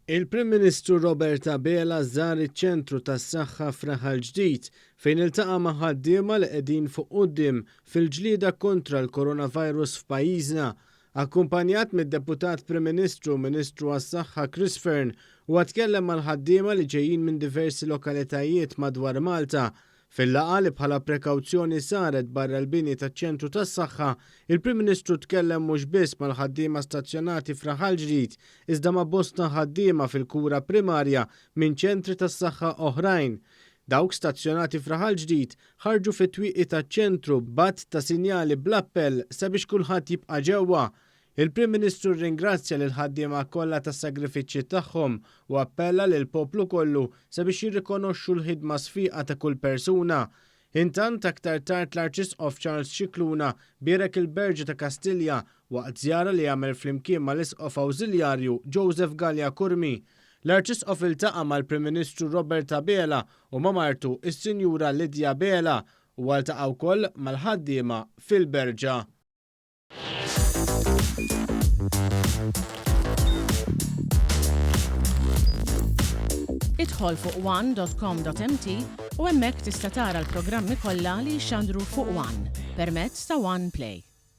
Il-Prim Ministru Robert Abela żar iċ-ċentru tas-saħħa f'Raħal Ġdid fejn iltaqa' ma' ħaddiema li qegħdin fuq quddiem fil-ġlieda kontra l-coronavirus f'pajjiżna, akkumpanjat mid-Deputat Prim Ministru Ministru għas-Saħħa Chris Fearne u tkellem mal-ħaddiema li ġejjin minn diversi lokalitajiet madwar Malta. Fil-laqgħa li bħala prekawzjoni saret barra l-bini taċ-ċentru tas-saħħa, il-Prim Ministru tkellem mhux biss mal-ħaddiema stazzjonati f'Raħal Ġdid, iżda ma' bosta ħaddiema fil-kura primarja minn ċentri tas-saħħa oħrajn. Dawk stazzjonati f'Raħal Ġdid ħarġu fit-twieqi taċ-ċentru b'att ta' sinjali bl-appell sabiex kulħadd jibqa' ġewwa. Il-Prim Ministru ringrazzja lil ħaddiema kollha tas-sagrifiċċji tagħhom u appella lil poplu kollu sabiex jirrikonoxxu l-ħidma sfiqa ta' kull persuna. Intant aktar tard l-Arċisqof Charles Scicluna bierek il-Berġi ta' Kastilja waqt żjara li jagħmel flimkien mal-Isqof Awżiljarju Joseph Gallia Kurmi. L-Arċisqof iltaqa' mal-Prim Ministru Robert Abela u ma' martu is-Sinjura Lidja Bela u ltaqa' wkoll mal-ħaddiema fil-Berġa. Idħol fuq one.com.mt u hemmhekk tista' tara l-programmi kollha li jxandru fuq One permezz ta' One Play.